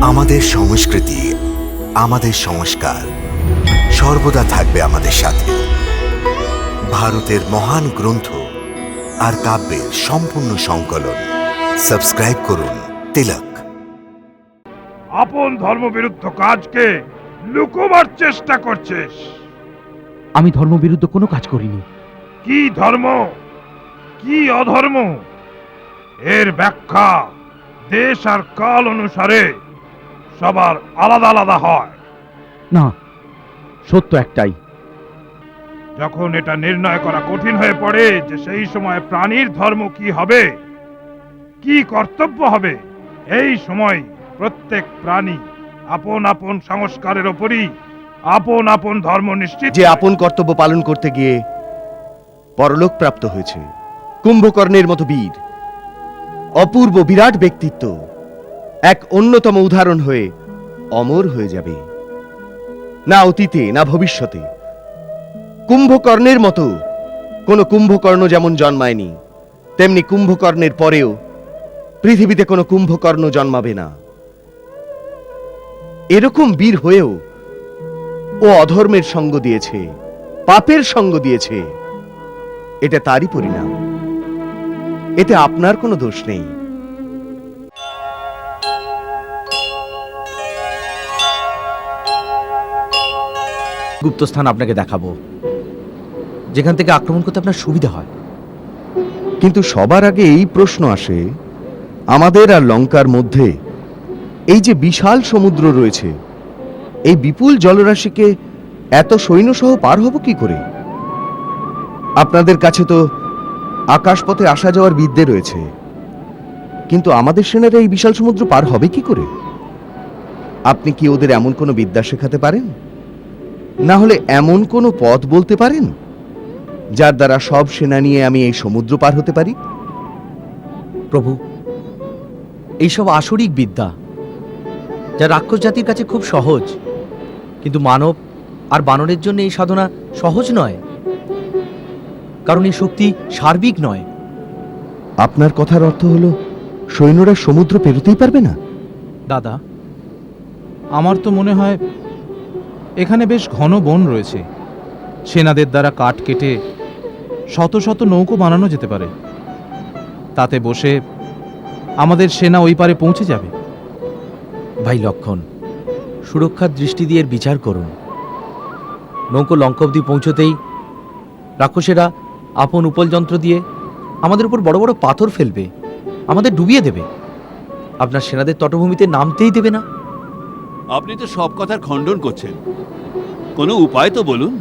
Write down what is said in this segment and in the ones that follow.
আমাদের সংস্কৃতি, আমাদের সংস্কার সর্বদা থাকবে আমাদের সাথে। ভারতের মহান গ্রন্থ আর কাব্যের সম্পূর্ণ সংকলন। সাবস্ক্রাইব করুন তিলক। আপন ধর্মবিরুদ্ধ কাজকে লুকোবার চেষ্টা করছিস। আমি ধর্মবিরুদ্ধ কোনো কাজ করিনি। কি ধর্ম, কি অধর্ম, এর ব্যাখ্যা দেশ আর কাল অনুসারে সবার আলাদা আলাদা হয়। না, সত্য একটাই। যখন এটা নির্ণয় করা কঠিন হয়ে পড়ে যে সেই সময় প্রাণীর ধর্ম কি হবে, কি কর্তব্য হবে, এই সময় প্রত্যেক প্রাণী আপন আপন সংস্কারের উপরই আপন আপন ধর্ম নিশ্চিত। যে আপন কর্তব্য পালন করতে গিয়ে পরলোক প্রাপ্ত হয়েছে, কুম্ভকর্ণের মতো বীর, অপূর্ব বিরাট ব্যক্তিত্ব এক অন্যতম উদাহরণ হয়ে অমর হয়ে যাবে। না অতীতে না ভবিষ্যতে কুম্ভকর্ণের মতো কোন কুম্ভকর্ণ যেমন জন্মায়নি, তেমনি কুম্ভকর্ণের পরেও পৃথিবীতে কোনো কুম্ভকর্ণ জন্মাবে না। এরকম বীর হয়েও ও অধর্মের সঙ্গ দিয়েছে, পাপের সঙ্গ দিয়েছে। এটা তারই পরিণাম, এতে আপনার কোনো দোষ নেই। গুপ্তস্থান আপনাকে দেখাবো, যেখান থেকে আক্রমণ করতে আপনার সুবিধা হয়। কিন্তু সবার আগে এই প্রশ্ন আসে, আমাদের আর লঙ্কার মধ্যে এই যে বিশাল সমুদ্র রয়েছে, এই বিপুল জলরাশিকে এত সৈন্যসহ পার হব কি করে? আপনাদের কাছে তো আকাশপথে আসা যাওয়ার বিদ্যে রয়েছে, কিন্তু আমাদের সেনারা এই বিশাল সমুদ্র পার হবে কি করে? আপনি কি ওদের এমন কোনো বিদ্যা শেখাতে পারেন? না হলে এমন কোনো পথ বলতে পারেন যার দ্বারা সব সেনা নিয়ে আমি এই সমুদ্র পার হতে পারি? প্রভু, এইসব আসরিক বিদ্যা যা রাক্ষস জাতির কাছে খুব সহজ, কিন্তু মানব আর বানরের জন্য এই সাধনা সহজ নয়, কারণ এই শক্তি সার্বিক নয়। আপনার কথার অর্থ হলো সৈন্যরা সমুদ্র পেরোতেই পারবে না? দাদা, আমার তো মনে হয় এখানে বেশ ঘন বন রয়েছে। সেনাদের দ্বারা কাঠ কেটে শত শত নৌকো বানানো যেতে পারে। তাতে বসে আমাদের সেনা ওই পারে পৌঁছে যাবে। ভাই লক্ষণ, সুরক্ষার দৃষ্টি দিয়ে এর বিচার করুন। নৌকো লঙ্কা অবধি পৌঁছতেই রাক্ষসেরা আপন উপলযন্ত্র দিয়ে আমাদের উপর বড় বড় পাথর ফেলবে, আমাদের ডুবিয়ে দেবে। আপনার সেনাদের তটভূমিতে নামতেই দেবে না। আপনি তো সব কথার খণ্ডন করছেন, কোনো উপায় তো বলুন।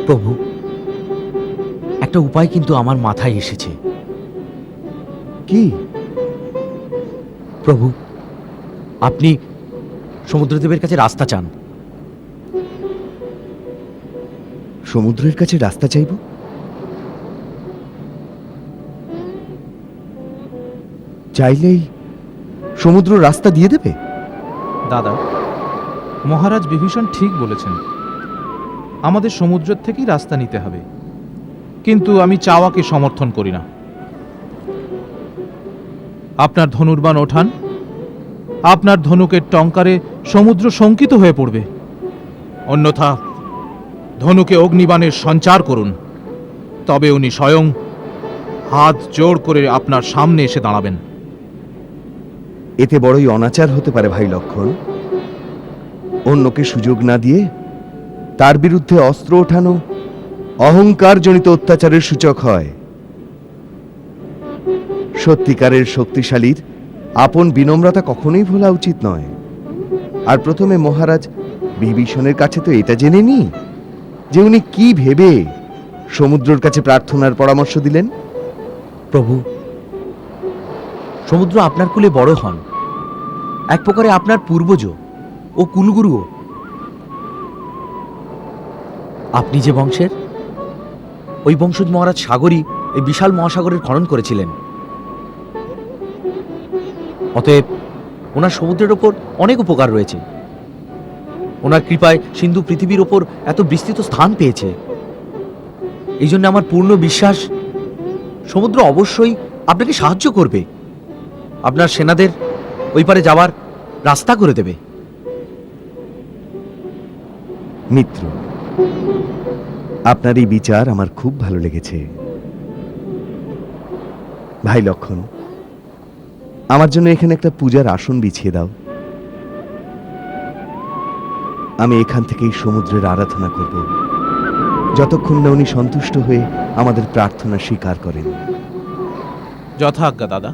প্রভু, একটা উপায় কিন্তু আমার মাথায় এসেছে। কি? প্রভু, আপনি সমুদ্রদেবের কাছে রাস্তা চান। সমুদ্রের কাছে রাস্তা চাইব? চাইলেই সমুদ্র রাস্তা দিয়ে দেবে? দাদা, মহারাজ বিভীষণ ঠিক বলেছেন, আমাদের সমুদ্রের থেকেই রাস্তা নিতে হবে। কিন্তু আমি চাওয়াকে সমর্থন করি না। আপনার ধনুর্বাণ ওঠান, আপনার ধনুকের টঙ্কারে সমুদ্র শঙ্কিত হয়ে পড়বে। অন্যথা ধনুকে অগ্নিবাণের সঞ্চার করুন, তবে উনি স্বয়ং হাত জোড় করে আপনার সামনে এসে দাঁড়াবেন। এতে বড়ই অনাচার হতে পারে ভাই লক্ষণ। অন্যকে সুযোগ না দিয়ে তার বিরুদ্ধে অস্ত্র ওঠানো অহংকারজনিত অত্যাচারের সূচক হয়। সত্যিকারের শক্তিশালীর আপন বিনম্রতা কখনোই ভোলা উচিত নয়। আর প্রথমে মহারাজ বিভীষণের কাছে তো এটা জেনে নি যে উনি কি ভেবে সমুদ্রের কাছে প্রার্থনার পরামর্শ দিলেন। প্রভু, সমুদ্র আপনার কুলে বড় হন, এক প্রকারে আপনার পূর্বজ ও কুলগুরুও। আপনি যে বংশের, ওই বংশজ মহারাজ সাগরই এই বিশাল মহাসাগরের খনন করেছিলেন। অতএব ওনার সমুদ্রের ওপর অনেক উপকার রয়েছে। ওনার কৃপায় সিন্ধু পৃথিবীর ওপর এত বিস্তৃত স্থান পেয়েছে। এই জন্য আমার পূর্ণ বিশ্বাস সমুদ্র অবশ্যই আপনাকে সাহায্য করবে, আপনার সেনাদের ওই পারে যাওয়ার রাস্তা করে দেবে। মিত্র, আপনার এই বিচার আমার খুব ভালো লেগেছে। ভাই লক্ষণ, আমার জন্য এখানে একটা পূজার আসন বিছিয়ে দাও। আমি এখান থেকেই সমুদ্রের আরাধনা করব, যতক্ষণ না উনি সন্তুষ্ট হয়ে আমাদের প্রার্থনা স্বীকার করেন। যথাজ্ঞা দাদা।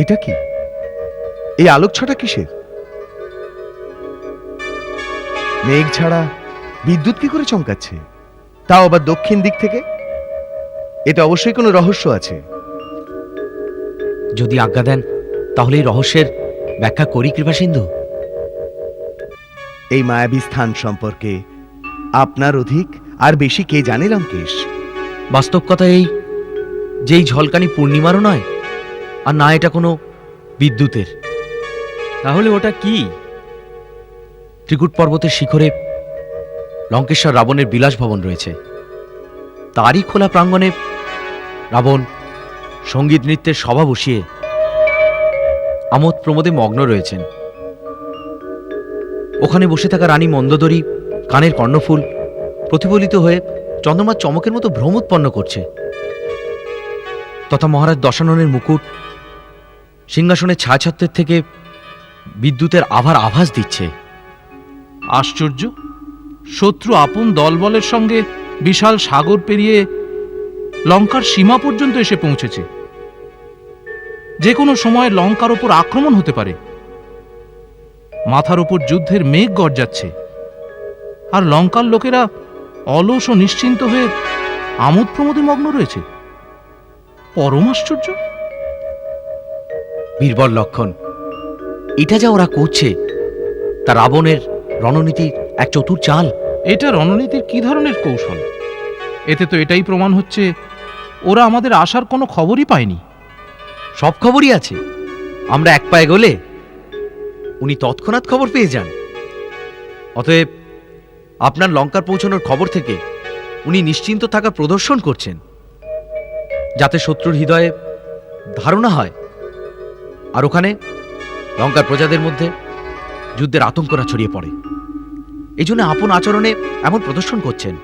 এটা কি? এই আলোক ছটা কিসের? মেঘ ছাড়া বিদ্যুৎ কি করে চমকাচ্ছে, তাও আবার দক্ষিণ দিক থেকে? এটা অবশ্যই কোনো রহস্য আছে। যদি আজ্ঞা দেন তাহলে এই রহস্যের ব্যাখ্যা করি কৃপাসিন্ধু। এই মায়াবী স্থান সম্পর্কে আপনার অধিক আর বেশি কে জানে লঙ্কেশ? বাস্তব কথা এই যে এই ঝলকানি পূর্ণিমারও নয়, আর না এটা কোনো বিদ্যুতের। তাহলে ওটা কি? ত্রিকুট পর্বতের শিখরে লঙ্কেশ্বর রাবণের বিলাস ভবন রয়েছে। তারই খোলা প্রাঙ্গণে রাবণ সঙ্গীত নৃত্যের সভা বসিয়ে আমোদ প্রমোদে মগ্ন রয়েছেন। ওখানে বসে থাকা রানী মন্দোদরী কানের কর্ণফুল প্রতিফলিত হয়ে চন্দ্রমার চমকের মতো ভ্রম উৎপন্ন করছে, তথা মহারাজ দশাননের মুকুট সিংহাসনের ছায়াছত্রের থেকে বিদ্যুতের আভার আভাস দিচ্ছে। আশ্চর্য! শত্রু আপন দলবলের সঙ্গে বিশাল সাগর পেরিয়ে লঙ্কার সীমা পর্যন্ত এসে পৌঁছেছে। যে কোনো সময় লঙ্কার ওপর আক্রমণ হতে পারে। মাথার ওপর যুদ্ধের মেঘ গর্জাচ্ছে, আর লঙ্কার লোকেরা অলস ও নিশ্চিন্ত হয়ে আমোদ প্রমোদে মগ্ন রয়েছে। পরম আশ্চর্য! বীরবল লক্ষণ, এটা যা ওরা করছে তা রাবণের রণনীতির এক চতুর চাল। এটা রণনীতির কি ধরনের কৌশল? এতে তো এটাই প্রমাণ হচ্ছে ওরা আমাদের আসার কোনো খবরই পায়নি। সব খবরই আছে। আমরা এক পায়ে গেলে উনি তৎক্ষণাৎ খবর পেয়ে যান। অতএব আপনার লঙ্কার পৌঁছানোর খবর থেকে উনি নিশ্চিন্ত থাকার প্রদর্শন করছেন, যাতে শত্রুর হৃদয়ে ধারণা হয় আর ওখানে লঙ্কার প্রজাদের মধ্যে যুদ্ধের আতঙ্করা ছড়িয়ে পড়ে। এই জন্য আপন আচরণে এমন প্রদর্শন করছেন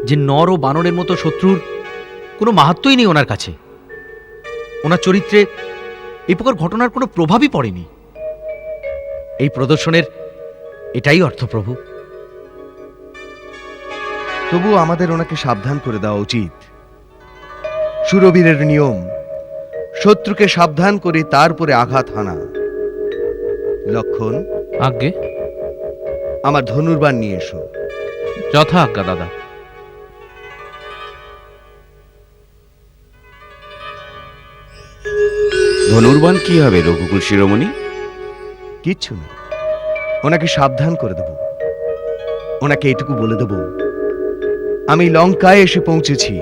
যে নর ও বানরের মতো শত্রুর কোনো মাহাত্ম্যই নেই ওনার কাছে। ওনার চরিত্রে এই প্রকার ঘটনার কোনো প্রভাবই পড়েনি। এই প্রদর্শনের এটাই অর্থ, প্রভু। তবু আমাদের ওনাকে সাবধান করে দেওয়া উচিত। সুরবীরের নিয়ম শত্রুকে সাবধান করে তারপরে আঘাত হানা। লক্ষণ, আজ্ঞে। আমার ধনুর্বাণ নিয়ে এসো। যথা আজ্ঞা দাদা। ধনুর্বাণ কি হবে রঘুকুল শিরোমণি? কিচ্ছু না, ওনাকে সাবধান করে দেব। ওনাকে এটুকু বলে দেব, আমি লঙ্কায় এসে পৌঁছেছি।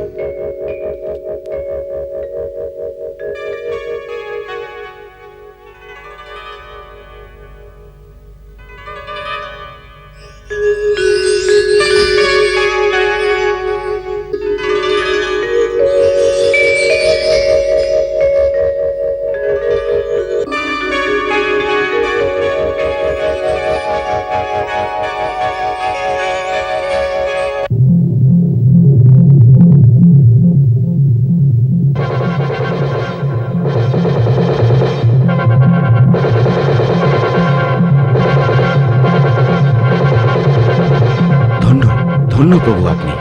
ধন্য প্রভু আপনি।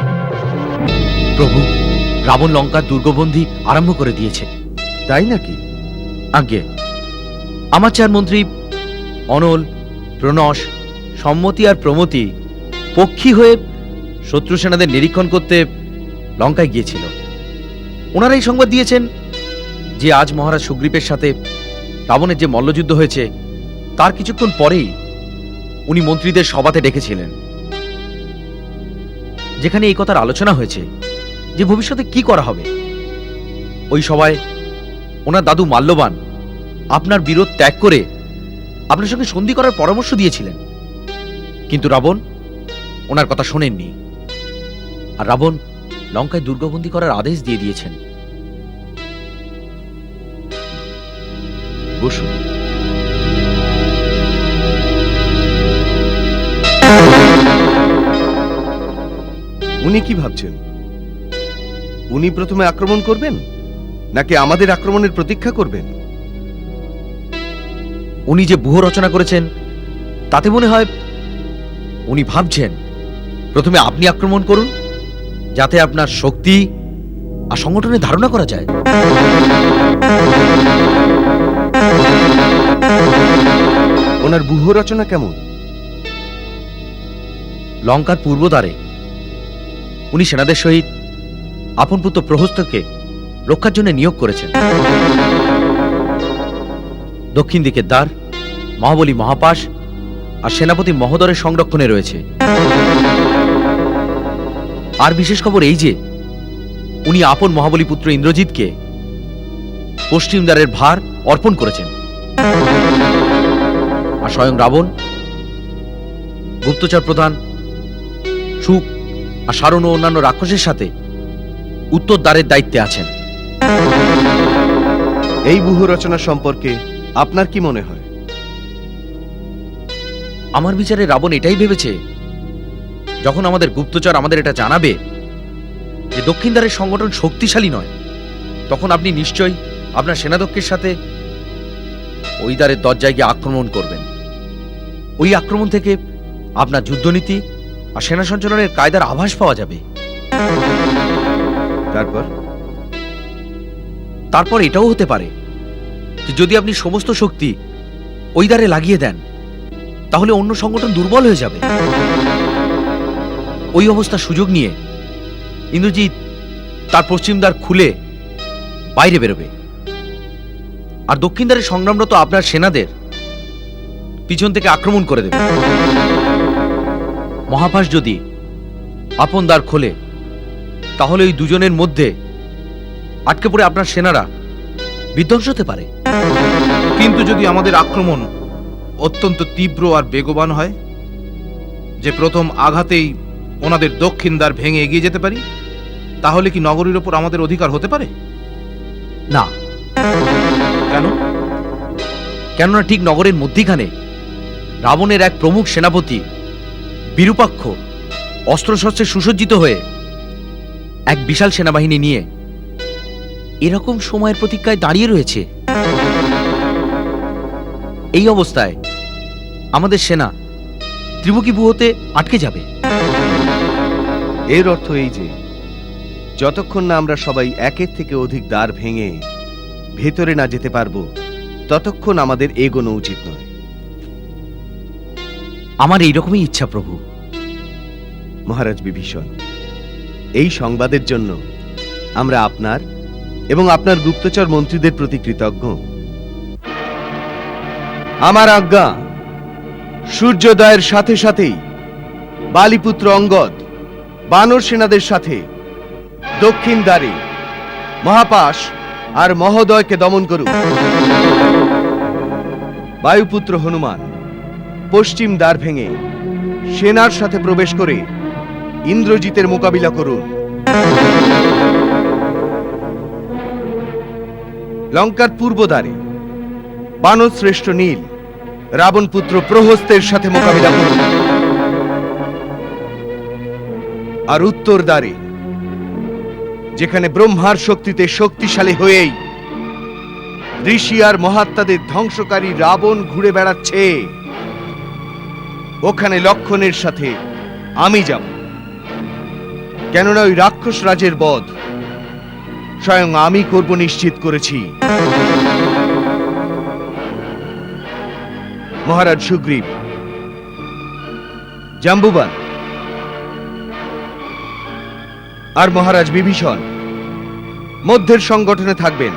প্রভু, রাবণ লঙ্কার দুর্গবন্দী আরম্ভ করে দিয়েছে। তাই নাকি? আজ্ঞে। আমার চার মন্ত্রী অনল, প্রণস, সম্মতি আর প্রমতি পক্ষী হয়ে শত্রু সেনাদের নিরীক্ষণ করতে লঙ্কায় গিয়েছিল। ওনারা এই সংবাদ দিয়েছেন যে আজ মহারাজ সুগ্রীবের সাথে রাবণের যে মল্লযুদ্ধ হয়েছে তার কিছুক্ষণ পরেই উনি মন্ত্রীদের সভাতে ডেকেছিলেন, যেখানে এই কথার আলোচনা হয়েছে যে ভবিষ্যতে কি করা হবে। ওই সভায় ওনার দাদু মাল্যবান আপনার বিরোধ ত্যাগ করে আপনার সঙ্গে সন্ধি করার পরামর্শ দিয়েছিলেন, কিন্তু রাবণ ওনার কথা শোনেননি, আর রাবণ লঙ্কায় দুর্গবন্দী করার আদেশ দিয়ে দিয়েছেন। বসুন। উনি কি ভাবছেন? উনি প্রথমে আক্রমণ করবেন নাকি আমাদের আক্রমণের প্রতীক্ষা করবেন? উনি যে ব্যূহ রচনা করেছেন তাতে মনে হয় উনি ভাবছেন প্রথমে আপনি আক্রমণ করুন, যাতে আপনার শক্তি আর সংগঠনের ধারণা করা যায়। ওনার ব্যূহ রচনা কেমন? লঙ্কার পূর্বদ্বারে উনি সেনাদের সহিত আপন পুত্র প্রহস্তকে রক্ষার জন্য নিয়োগ করেছেন। দক্ষিণ দিকের দ্বার মহাবলী মহাপাশ আর সেনাপতি মহোদরের সংরক্ষণে রয়েছে। আর বিশেষ খবর এই যে উনি আপন মহাবলী পুত্র ইন্দ্রজিৎকে পশ্চিম দ্বারের ভার অর্পণ করেছেন, আর স্বয়ং রাবণ গুপ্তচর প্রধান সুক আর সারণ ও অন্যান্য রাক্ষসের সাথে উত্তর দ্বারের দায়িত্বে আছেন। এই ব্যূহ রচনা সম্পর্কে আপনার কি মনে হয়? আমার বিচারে রাবণ এটাই ভেবেছে, যখন আমাদের গুপ্তচর আমাদের এটা জানাবে যে দক্ষিণ দ্বারের সংগঠন শক্তিশালী নয়, তখন আপনি নিশ্চয়ই আপনার সেনাধ্যক্ষের সাথে ওই দ্বারের দরজায় গিয়ে আক্রমণ করবেন। ওই আক্রমণ থেকে আপনার যুদ্ধনীতি আর সেনা সঞ্চালনের কায়দার আভাস পাওয়া যাবে। তারপর এটাও হতে পারে যে যদি আপনি সমস্ত শক্তি ওই দ্বারে লাগিয়ে দেন, তাহলে অন্য সংগঠন দুর্বল হয়ে যাবে। ওই অবস্থার সুযোগ নিয়ে ইন্দ্রজিৎ তার পশ্চিম দ্বার খুলে বাইরে বেরোবে, আর দক্ষিণ দ্বারে সংগ্রামরত আপনার সেনাদের পিছন থেকে আক্রমণ করে দেবে। মহাপাশ যদি আপন দ্বার খোলে, তাহলে ওই দুজনের মধ্যে আটকে পড়ে আপনার সেনারা বিধ্বংস হতে পারে। কিন্তু যদি আমাদের আক্রমণ অত্যন্ত তীব্র আর বেগবান হয়, যে প্রথম আঘাতেই ওনাদের দক্ষিণ দ্বার ভেঙে এগিয়ে যেতে পারি, তাহলে কি নগরীর ওপর আমাদের অধিকার হতে পারে? না। কেন? কেননা ঠিক নগরের মধ্যিখানে রাবণের এক প্রমুখ সেনাপতি বিরূপাক্ষ অস্ত্রশস্ত্রে সুসজ্জিত হয়ে এক বিশাল সেনাবাহিনী নিয়ে এরকম সময়ের প্রতীক্ষায় দাঁড়িয়ে রয়েছে। এই অবস্থায় আমাদের সেনা ত্রিমুখী ব্যূহতে আটকে যাবে। এর অর্থ এই যে যতক্ষণ না আমরা সবাই একের থেকে অধিক দ্বার ভেঙে ভেতরে না যেতে পারবো, ততক্ষণ আমাদের এগোনো উচিত নয়। আমার এইরকমই ইচ্ছা প্রভু। মহারাজ বিভীষণ, এই সংবাদের জন্য আমরা আপনার এবং আপনার গুপ্তচর মন্ত্রীদের প্রতি কৃতজ্ঞ। আমার আজ্ঞা, সূর্যোদয়ের সাথে সাথেই বালিপুত্র অঙ্গদ বানর সেনাদের সাথে দক্ষিণ দ্বারে মহাপাশ আর মহোদয়কে দমন করুন। বায়ুপুত্র হনুমান পশ্চিম দ্বার ভেঙে সেনার সাথে প্রবেশ করে ইন্দ্রজিতের মোকাবিলা করুন। লঙ্কার পূর্ব দ্বারে বানর শ্রেষ্ঠ নীল রাবণ পুত্র প্রহস্তের সাথে মোকাবিলা করুন। আর উত্তর দ্বারে, যেখানে ব্রহ্মার শক্তিতে শক্তিশালী হয়েই ঋষি আর মহাত্মাদের ধ্বংসকারী রাবণ ঘুরে বেড়াচ্ছে, ওখানে লক্ষণের সাথে আমি যাব। কেননা ওই রাক্ষস রাজের বধ স্বয়ং আমি করব নিশ্চিত করেছি। মহারাজ সুগ্রীব, জাম্বুবান, আর মহারাজ বিভীষণ মধ্যের সংগঠনে থাকবেন,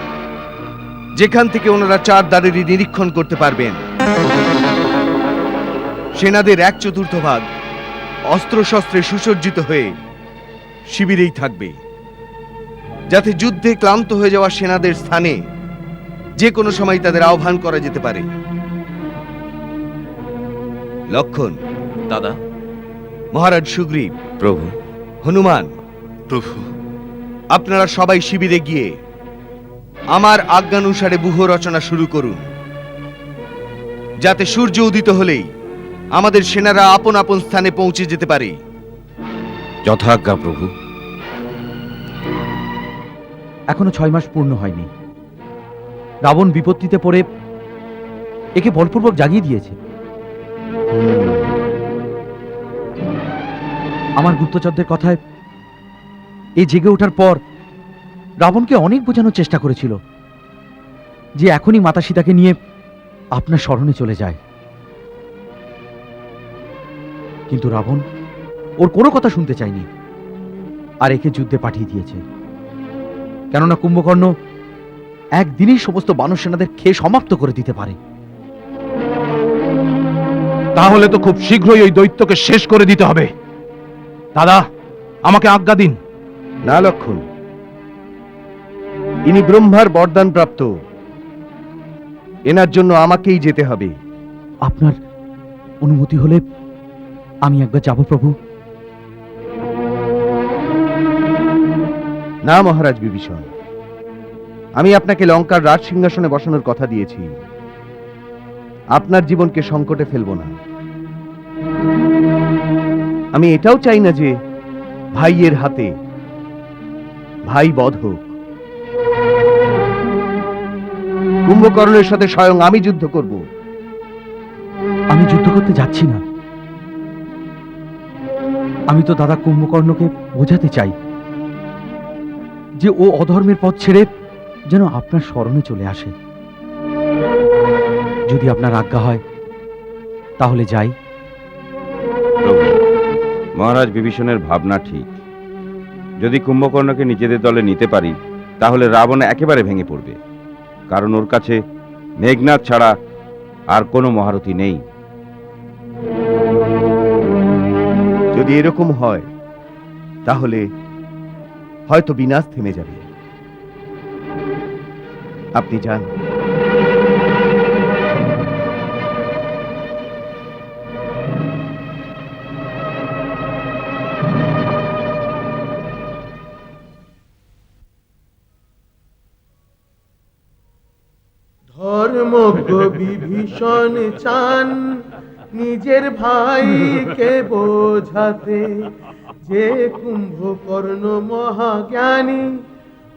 যেখান থেকে ওনারা চার দ্বারেরই নিরীক্ষণ করতে পারবেন। সেনাদের 1/4 ভাগ অস্ত্রশস্ত্রে সুসজ্জিত হয়ে শিবিরেই থাকবে, যাতে যুদ্ধে ক্লান্ত হয়ে যাওয়া সেনাদের স্থানে যে কোনো সময় তাদের আহ্বান করা যেতে পারে। লক্ষণ, দাদা। মহারাজ সুগ্রীব, প্রভু। হনুমান, প্রভু। আপনারা সবাই শিবিরে গিয়ে আমার আজ্ঞানুসারে ব্যূহ রচনা শুরু করুন, যাতে সূর্য উদিত হলেই আমাদের সেনারা আপন আপন স্থানে পৌঁছে যেতে পারে। যথাজ্ঞা প্রভু। এখনো 6 মাস পূর্ণ হয়নি। রাবণ বিপত্তিতে পড়ে একে বলপূর্বক জাগিয়ে দিয়েছে। আমার গুপ্তচরদের কথায় এই জেগে ওঠার পর রাবণকে অনেক বোঝানোর চেষ্টা করেছিল যে এখনই মাতা সীতাকে নিয়ে আপনার শরণে চলে যায়, কিন্তু রাবণ ওর কোনো কথা শুনতে চায়নি আর একে যুদ্ধে পাঠিয়ে দিয়েছে। কেননা কুম্ভকর্ণ একদিনেই সমস্ত বানর সেনাদের খেয়ে সমাপ্ত করে দিতে পারে। তাহলে তো খুব শীঘ্রই ওই দৈত্যকে শেষ করে দিতে হবে। দাদা, আমাকে আজ্ঞা দিন। না লক্ষণ, ইনি ব্রহ্মার বরদান প্রাপ্ত, এনার জন্য আমাকেই যেতে হবে। আপনার অনুমতি হলে আমি একবার যাব প্রভু। না মহারাজ বিভীষণ, আমি আপনাকে লঙ্কার রাজ সিংহাসনে বসানোর কথা দিয়েছি, আপনার জীবনকে সংকটে ফেলবো না। আমি এটাও চাই না যে ভাইয়ের হাতে ভাই বধ হোক। কুম্ভকর্ণের সাথে স্বয়ং আমি যুদ্ধ করব। আমি যুদ্ধ করতে যাচ্ছি না। আমি তো দাদা কুম্ভকর্ণকে বোঝাতে চাই যে ও অধর্মের পথ ছেড়ে যেন আপনার শরণে চলে আসে। যদি আপনার আজ্ঞা হয় তাহলে যাই। প্রভু, মহারাজ বিভীষণের ভাবনা ঠিক। যদি কুম্ভকর্ণকে নিজেদের দলে নিতে পারি তাহলে রাবণ একেবারে ভেঙে পড়বে, কারণ ওর কাছে মেঘনাদ ছাড়া আর কোনো মহারথী নেই। যদি এরকম হয় তাহলে হয়তো বিনাশ থেমে যাবে। আপনি যান। ধর্মজ্ঞ বিভীষণ চান নিজের ভাইকে বোঝাতে, যে কুম্ভকর্ণ মহাজ্ঞানী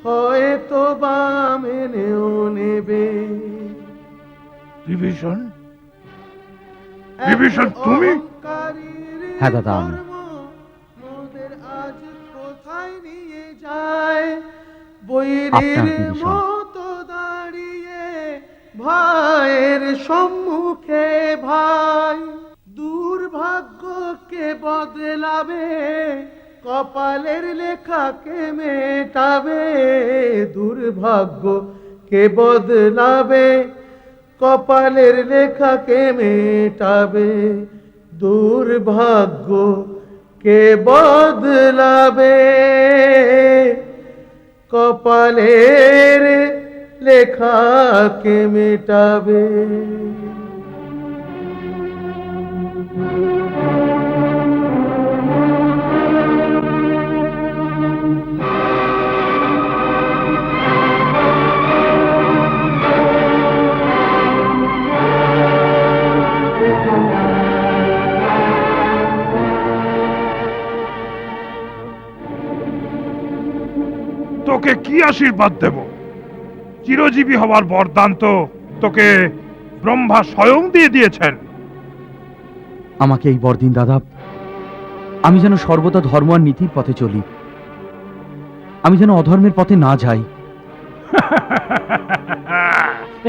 হয়তো বা মেনেও নেবে। বিভীষণ, বিভীষণ তুমি? হ্যাঁ দাদা, আমি। মোদের আজ কোথায় নিয়ে যায়, আপনার বৈরীর বিভীষণ। মতো দাঁড়িয়ে ভাইয়ের সম্মুখে ভাই। দুর্ভাগ্যকে বদলাবে, কপালের লেখাকে মেটাবে। দুর্ভাগ্যকে বদলাবে, কপালের লেখাকে মেটাবে। দুর্ভাগ্যকে বদলাবে, কপালের লেখাকে মেটাবে। তোকে কি আশীর্বাদ দেব? চিরজীবী হওয়ার বরদান তো তোকে ব্রহ্মা স্বয়ং দিয়ে দিয়েছেন। আমাকে এই বরদিন দাদা, আমি যেন সর্বদা ধর্ম আর নীতির পথে চলি, আমি যেন অধর্মের পথে না যাই।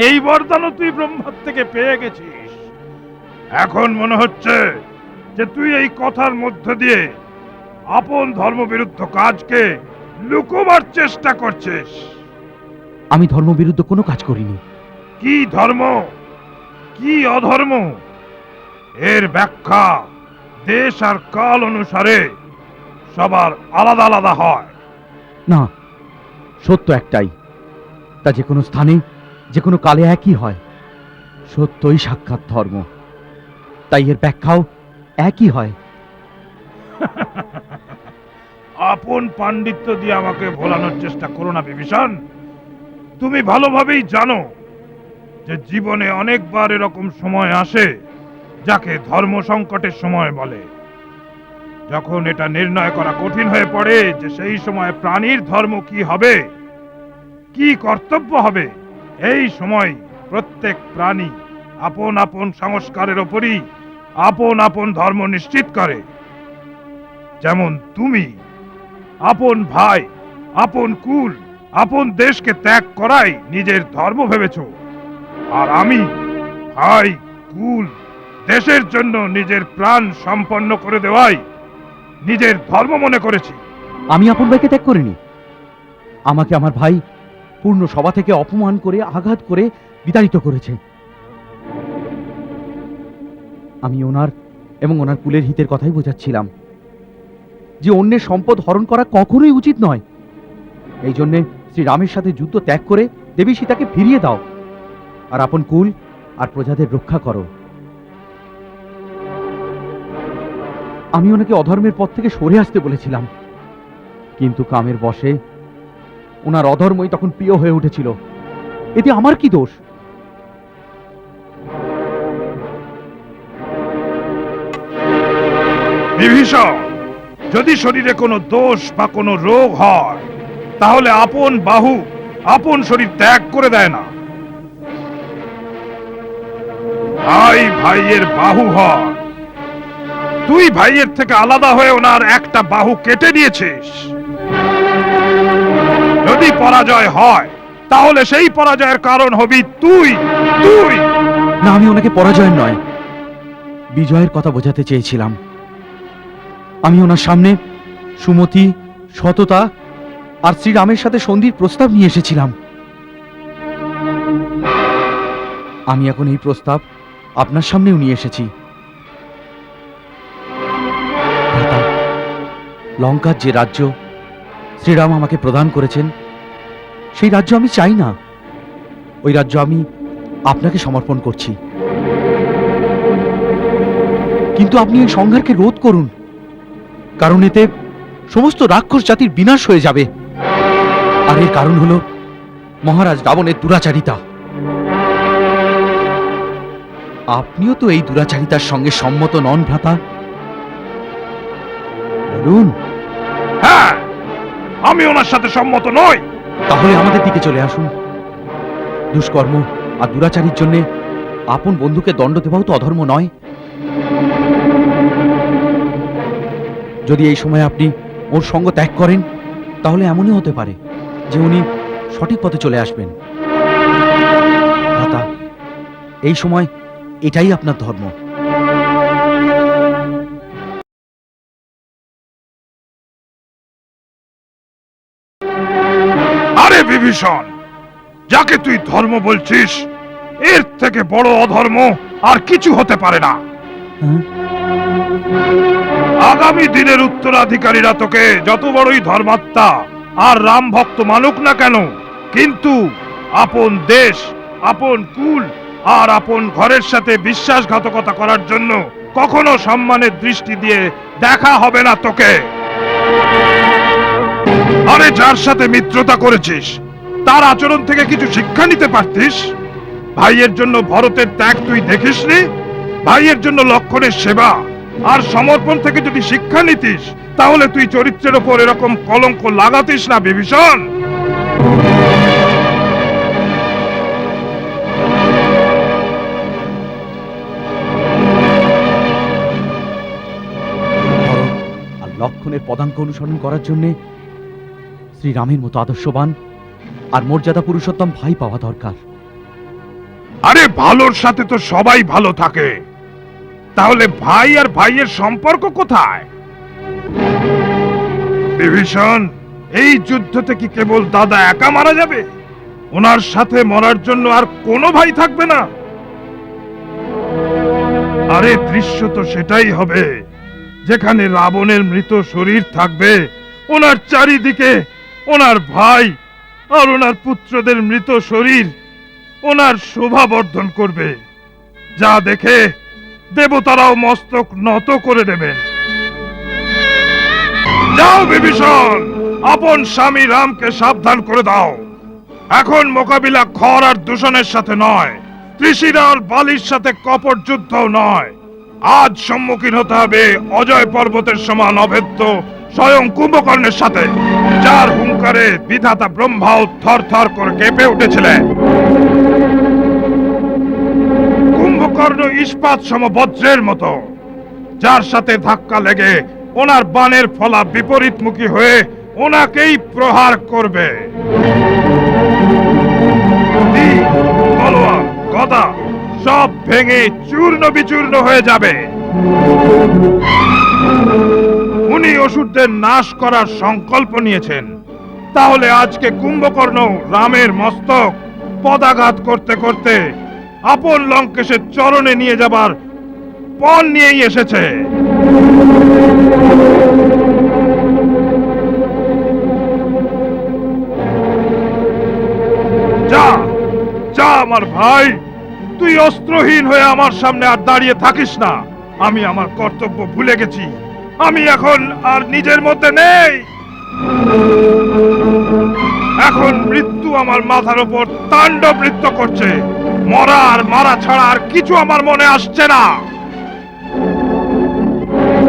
এই বরদানও তুই ব্রহ্মার থেকে পেয়ে গেছিস। এখন মনে হচ্ছে যে তুই এই কথার মধ্য দিয়ে আপন ধর্মবিরুদ্ধ কাজকে লুকোবার চেষ্টা করছিস। আমি ধর্মবিরুদ্ধ কোনো কাজ করিনি। কি ধর্ম, কি অধর্ম, এর ব্যাখ্যা দেশ আর কাল অনুসারে সবার আলাদা আলাদা হয়। না, সত্য একটাই, তা যে কোনো স্থানে যে কোনো কালে একই হয়। সত্যই সাক্ষাৎ ধর্ম, তাই এর ব্যাখ্যাও একই হয়। আপন পাণ্ডিত্য দিয়ে আমাকে ভোলানোর চেষ্টা করো না বিভীষণ। তুমি ভালোভাবেই জানো যে জীবনে অনেকবার এরকম সময় আসে যাকে ধর্ম সংকটের সময় বলে। যখন এটা নির্ণয় করা কঠিন হয়ে পড়ে যে সেই সময় প্রাণীর ধর্ম কি হবে, কি কর্তব্য হবে, এই সময় প্রত্যেক প্রাণী আপন আপন সংস্কারের ওপরই আপন আপন ধর্ম নিশ্চিত করে। যেমন তুমি আপন ভাই, আপন কুল, আপন দেশকে ত্যাগ করাই নিজের ধর্ম ভেবেছ, আর আমি ভাই, কুল, দেশের জন্য নিজের প্রাণ সম্পন্ন করে দেওয়াই নিজের ধর্ম মনে করেছি। আমি আপন ভাইকে ত্যাগ করিনি। আমাকে আমার ভাই পূর্ণ সভা থেকে অপমান করে, আঘাত করে বিতাড়িত করেছে। আমি ওনার এবং ওনার কুলের হিতের কথাই বোঝাচ্ছিলাম, যে অন্যের সম্পদ হরণ করা কখনোই উচিত নয়। এই জন্যে শ্রীরামের সাথে যুদ্ধ ত্যাগ করে দেবী সীতাকে ফিরিয়ে দাও, আর আপন কুল আর প্রজাদের রক্ষা করো। আমি ওনাকে অধর্মের পথ থেকে সরে আসতে বলেছিলাম, কিন্তু কামের বশে ওনার অধর্মই তখন প্রিয় হয়ে উঠেছিল। এতে আমার কি দোষ? বিভীষণ, যদি শরীরে কোনো দোষ বা কোনো রোগ হয় তাহলে আপন বাহু আপন শরীর ত্যাগ করে দেয় না। ভাই ভাইয়ের বাহু হয়। তুই ভাইয়ের থেকে আলাদা হয়ে ওনার একটা বাহু কেটে দিয়েছিস। যদি পরাজয় হয় তাহলে সেই পরাজয়ের কারণ হবি তুই। তুই না, আমি ওনাকে পরাজয়ের নয়, বিজয়ের কথা বোঝাতে চেয়েছিলাম। আমি ওনার সামনে সুমতি, সততা আর শ্রীরামের সাথে সন্ধির প্রস্তাব নিয়ে এসেছিলাম। আমি এখন এই প্রস্তাব আপনার সামনেও নিয়ে এসেছি। ভ্রাতা, লঙ্কার যে রাজ্য শ্রীরাম আমাকে প্রদান করেছেন, সেই রাজ্য আমি চাই না। ওই রাজ্য আমি আপনাকে সমর্পণ করছি। কিন্তু আপনি এই সংঘারকে রোধ করুন, কারণ এতে সমস্ত রাক্ষস জাতির বিনাশ হয়ে যাবে। আর এর কারণ হলো মহারাজ রাবণের দুরাচারিতা। আপনিও তো এই দুরাচারিতার সঙ্গে সম্মত নন ভ্রাতা? বলুন। হ্যাঁ, আমি ওনার সাথে সম্মত নই। তাহলে আমাদের দিকে চলে আসুন। দুষ্কর্ম আর দুরাচারীর জন্য আপন বন্ধুকে দণ্ড দেওয়াও তো অধর্ম নয়। যদি এই সময় আপনি ওর সঙ্গ ত্যাগ করেন, তাহলে এমনই হতে পারে যে উনি সঠিক পথে চলে আসবেন। ভ্রাতা, এই সময় এটাই আপনার ধর্ম। আরে বিভীষণ, যাকে তুই ধর্ম বলছিস, এর থেকে বড় অধর্ম আর কিছু হতে পারে না। হ্যাঁ? আগামী দিনের উত্তরাধিকারীরা তোকে যত বড়ই ধর্মাত্মা আর রাম ভক্ত মানুক না কেন, কিন্তু আপন দেশ, আপন কুল আর আপন ঘরের সাথে বিশ্বাসঘাতকতা করার জন্য কখনো সম্মানের দৃষ্টি দিয়ে দেখা হবে না তোকে। আরে যার সাথে মিত্রতা করেছিস, তার আচরণ থেকে কিছু শিক্ষা নিতে পারতিস। ভাইয়ের জন্য ভরতের ত্যাগ তুই দেখিসনি? ভাইয়ের জন্য লক্ষণের সেবা আর সমর্পণ থেকে যদি শিক্ষা নিতিস, তাহলে তুই চরিত্রের ওপর এরকম কলঙ্ক লাগাতিস না বিভীষণ। ভরত আর লক্ষণের পদাঙ্ক অনুসরণ করার জন্য শ্রীরামের মতো আদর্শবান আর মর্যাদা পুরুষোত্তম ভাই পাওয়া দরকার। আরে ভালোর সাথে তো সবাই ভালো থাকে, তাহলে ভাই আর ভাইয়ের সম্পর্ক কোথায়? বিভীষণ, এই যুদ্ধতে কি কেবল দাদা একা মারা যাবে? ওনার সাথে মরার জন্য আর কোনো ভাই থাকবে না? আরে দৃশ্য তো সেটাই হবে, যেখানে রাবণের মৃত শরীর থাকবে, ওনার চারিদিকে ওনার ভাই আর ওনার পুত্রদের মৃত শরীর ওনার শোভা বর্ধন করবে, যা দেখে দেবতারাও মস্তক নত করে দেবেন। যাও বিভীষণ, আপন স্বামী রামকে সাবধান করে দাও। এখন মোকাবিলা খর আর দূষণের সাথে নয়, ত্রিশিরা আর বালির সাথে কপট যুদ্ধও নয়। আজ সম্মুখীন হতে হবে অজয় পর্বতের সমান অভেদ্য স্বয়ং কুম্ভকর্ণের সাথে, যার হুঙ্কারে বিধাতা ব্রহ্মাও থর থর করে কেঁপে উঠেছিলেন। কুম্ভকর্ণ ইস্পাত সম বজ্রের মতো, যার সাথে ধাক্কা লেগে ওনার বানের ফলা বিপরীতমুখী হয়ে ওনাকেই প্রহার করবে। তীর, তলোয়ার, গদা সব ভেঙে চূর্ণ বিচূর্ণ হয়ে যাবে। উনি অসুরদের নাশ করার সংকল্প নিয়েছেন, তাহলে আজকে কুম্ভকর্ণ রামের মস্তক পদাঘাত করতে করতে আপন লঙ্কেশের চরণে নিয়ে যাবার পণ নিয়েই এসেছে। যা যা আমার ভাই, তুই অস্ত্রহীন হয়ে আমার সামনে আর দাঁড়িয়ে থাকিস না। আমি আমার কর্তব্য ভুলে গেছি, আমি এখন আর নিজের মধ্যে নেই। এখন মৃত্যু আমার মাথার উপর তাণ্ডব নৃত্য করছে, মরা আর মারা ছাড়া আর কিছু আমার মনে আসছে না।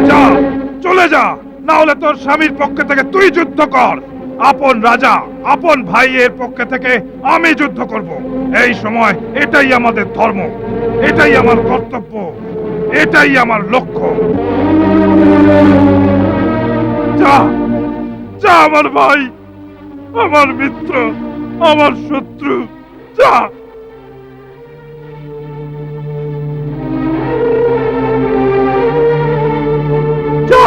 যা, চলে যা, না হলে তোর স্বামীর পক্ষে থেকে তুই যুদ্ধ কর। আপন রাজা আপন ভাইয়ের পক্ষে থেকে আমি যুদ্ধ করব। এই সময় এটাই আমাদের ধর্ম, এটাই আমার কর্তব্য, এটাই আমার লক্ষ্য। যা যা আমার ভাই, আমার মিত্র, আমার শত্রু, যা। যা,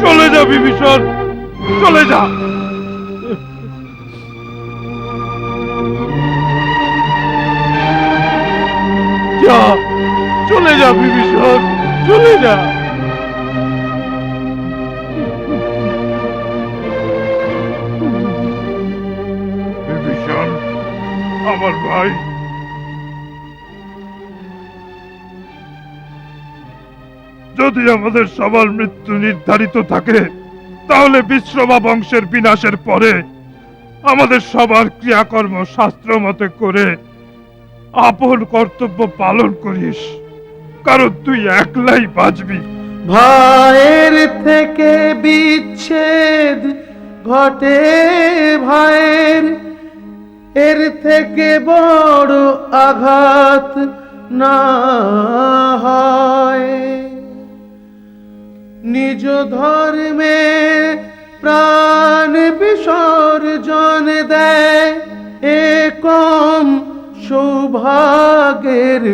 চলে যা বিভীষণ, চলে যা। যা, চলে যা বিভীষণ, চলে যা। বিভীষণ, আমার ভাই, যদি আমাদের সবার মৃত্যু নির্ধারিত থাকে, তাহলে বিশ্রমা বংশের বিনাশের পরে আমাদের সবার ক্রিয়াকর্ম শাস্ত্র মতে করে আপন কর্তব্য পালন করিস, কারণ তুই একলাই বাঁচবি। ভাইয়ের থেকে বিচ্ছেদ ঘটে ভাইয়ের, এর থেকে বড় আঘাত না হয়। নিজ ধর্মে প্রাণ বিসর্জন দেয়, এ কম সৌভাগ্যের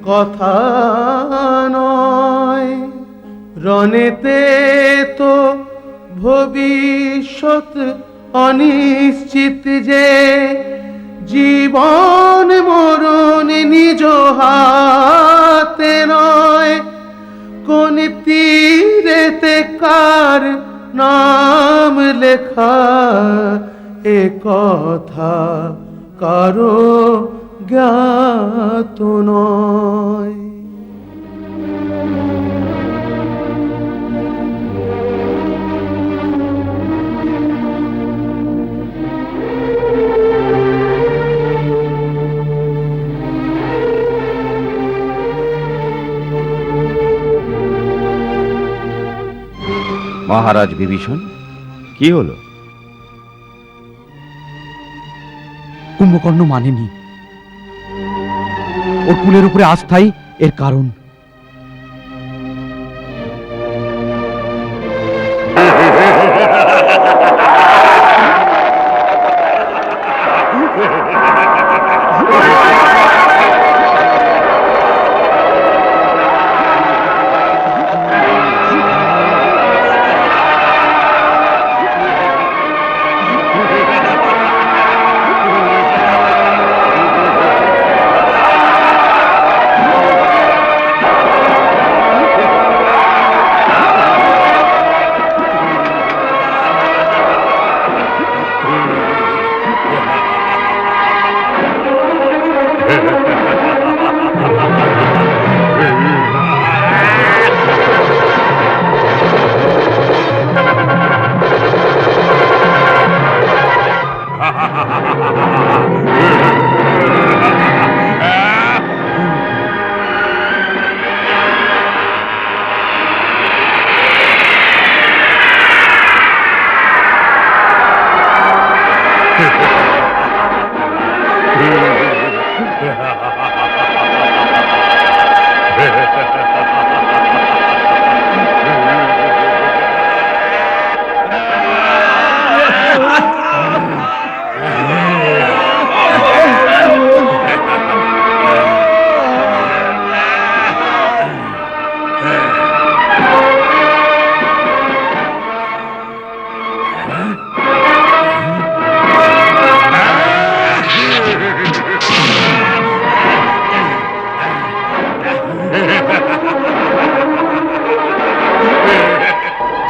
কথা নয়। রণেতে তো ভবিষ্যৎ অনিশ্চিত যে, জীবন মরণ নিজ হাতে নয়। কোন তীরেতে কার নাম লেখা, এ কথা কারো জ্ঞাত নয়। মহারাজ বিভীষণ, কি হলো? কুম্ভকর্ণ মানেনি, ওর কুলের উপরে আস্থাই এর কারণ।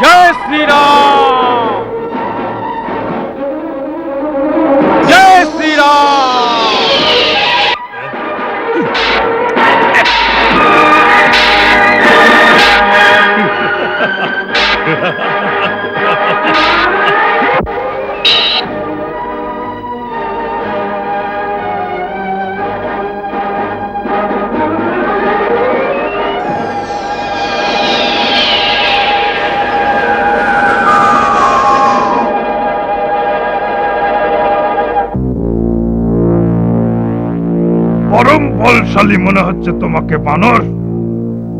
জয় শ্রীরাম, জয় শ্রীরাম। পরম বলশালী মনে হচ্ছে তোমাকে বানর।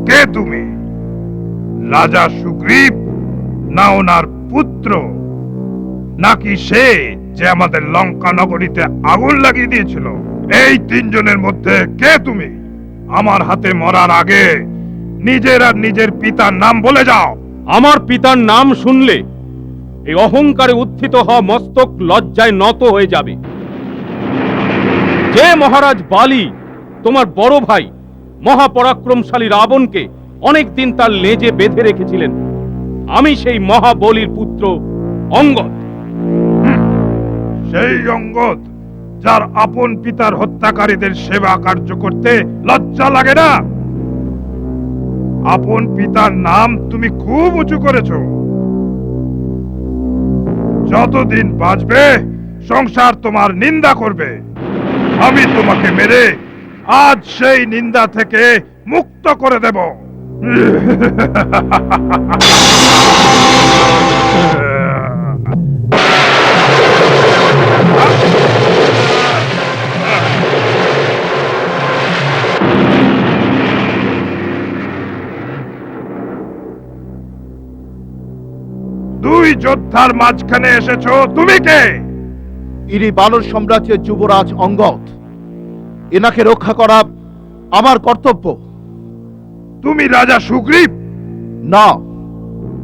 কে তুমি? রাজা সুগ্রীব, না ওনার পুত্র, নাকি সে যে আমাদের লঙ্কা নগরীতে আগুন লাগিয়ে দিয়েছিল? এই তিনজনের মধ্যে কে তুমি? আমার হাতে মরার আগে নিজের আর নিজের পিতার নাম বলে যাও। আমার পিতার নাম শুনলে এই অহংকারে উত্থিত হওয়া মস্তক লজ্জায় নত হয়ে যাবে। যে মহারাজ বালি তোমার বড় ভাই মহাপরাক্রমশালী রাবণকে অনেকদিন তার লেজে বেঁধে রেখেছিলেন, আমি সেই মহাবলীর পুত্র অঙ্গদ। সেই অঙ্গদ যার আপন পিতার হত্যাকারীদের সেবা কার্য করতে লজ্জা লাগে না? আপন পিতার নাম তুমি খুব উঁচু করেছ। যতদিন বাঁচবে সংসার তোমার নিন্দা করবে। আমি তোমাকে মেরে আজ সেই নিন্দা থেকে মুক্ত করে দেব। দুই যোদ্ধার মাঝখানে এসেছো, তুমি কে? ইনি বানর সাম্রাজ্যের যুবরাজ অঙ্গদ। এনাকে রক্ষা করা আমার কর্তব্য। তুমি রাজা সুগ্রীব? না,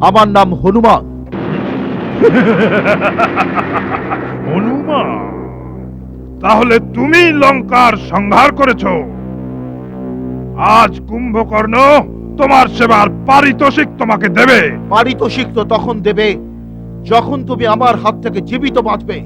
আমার নাম হনুমান। হনুমান? তাহলে তুমি লঙ্কার সংহার করেছো। আজ কুম্ভকর্ণ তোমার সেবার পারিতোষিক তোমাকে দেবে। পারিতোষিক তো তখন দেবে যখন তুমি আমার হাত থেকে জীবিত বাঁচবে।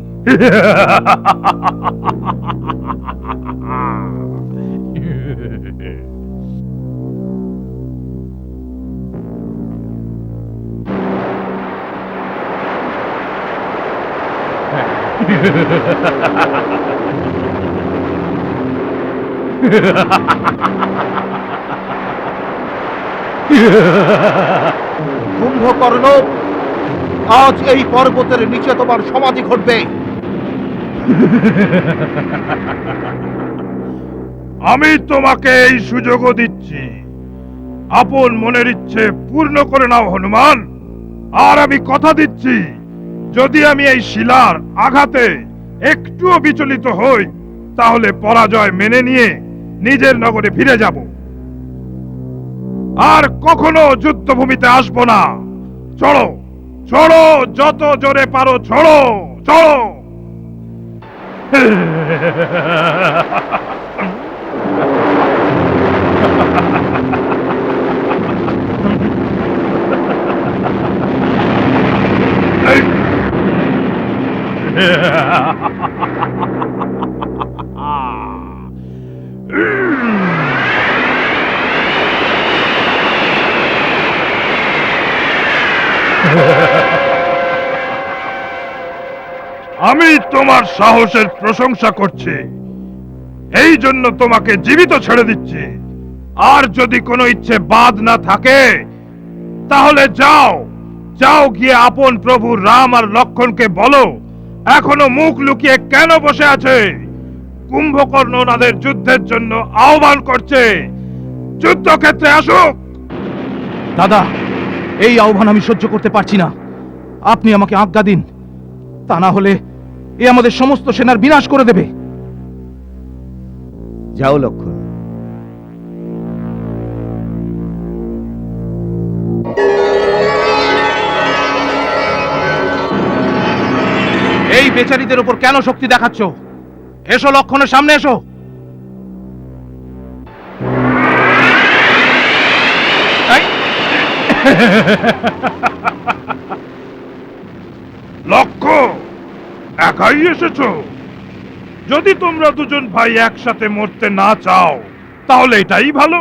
কুম্ভকর্ণ, আজ এই পর্বতের নিচে তোমার সমাধি ঘটবে। আমি তোমাকে এই সুযোগও দিচ্ছি। আপন মনের ইচ্ছে পূর্ণ করে নাও হনুমান। আর আমি কথা দিচ্ছি, যদি আমি এই শিলার আঘাতে একটুও বিচলিত হই, তাহলে পরাজয় মেনে নিয়ে নিজের নগরে ফিরে যাব। আর কখনো যুদ্ধভূমিতে আসবো না। চলো চলো, যত জোরে পারো চলো চলো। আমি তোমার সাহসের প্রশংসা করছি, এই জন্য তোমাকে জীবিত ছেড়ে দিচ্ছি। আর যদি কোনো ইচ্ছে বাদ না থাকে তাহলে যাও, যাও গিয়ে আপন প্রভু রাম আর লক্ষণকে বলো এখনো মুখ লুকিয়ে কেন বসে আছে। কুম্ভকর্ণ ওনাদের যুদ্ধের জন্য আহ্বান করছে, যুদ্ধক্ষেত্রে আসুক। দাদা, এই আহ্বান আমি সহ্য করতে পারছি না। আপনি আমাকে আজ্ঞা দিন, তা না হলে এ আমাদের সমস্ত সেনার বিনাশ করে দেবে। যাও লক্ষণ। এই বেচারীদের উপর কেন শক্তি দেখাচ্ছ? এসো লক্ষণের সামনে এসো। এই, লক্ষ্য, একাই এসেছো? যদি তোমরা দুজন ভাই একসাথে মরতে না চাও তাহলে এটাই ভালো।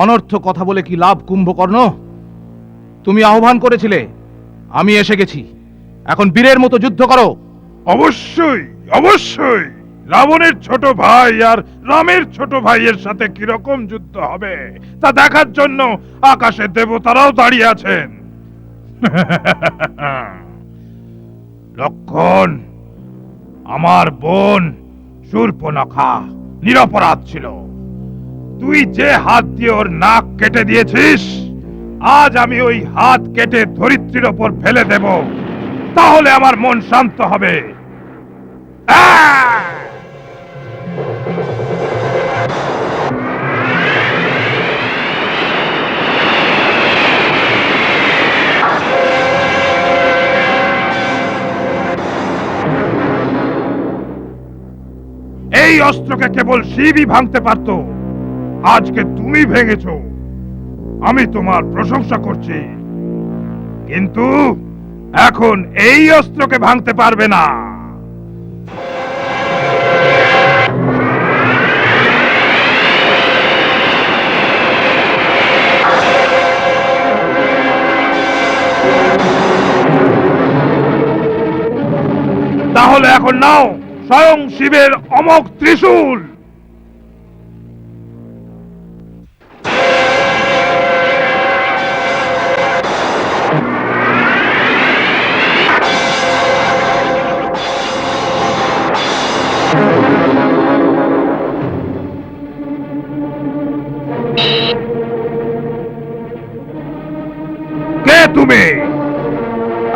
অনর্থ কথা বলে কি লাভ কুম্ভকর্ণ? তুমি আহ্বান করেছিলে, আমি এসে গেছি। এখন বীরের মতো যুদ্ধ করো। অবশ্যই, অবশ্যই। রাবণের ছোট ভাই আর রামের ছোট ভাইয়ের সাথে কিরকম যুদ্ধ হবে তা দেখার জন্য আকাশে দেবতারাও দাঁড়িয়ে আছেন। লক্ষণ, আমার বোন শূর্পণখা নিরপরাধ ছিল। তুই যে হাত দিয়ে ওর নাক কেটে দিয়েছিস, আজ আমি ওই হাত কেটে ধরিত্রীর ওপর ফেলে দেব, তাহলে আমার মন শান্ত হবে। আহ! এই অস্ত্রকে কেবল শিবই ভাঙতে পারত, আজকে তুমি ভেঙেছো। আমি তোমার প্রশংসা করছি, কিন্তু এখন এই অস্ত্রকে ভাঙতে পারবে না। তাহলে এখন নাও স্বয়ং শিবের অমোঘ ত্রিশূল। কে তুমি?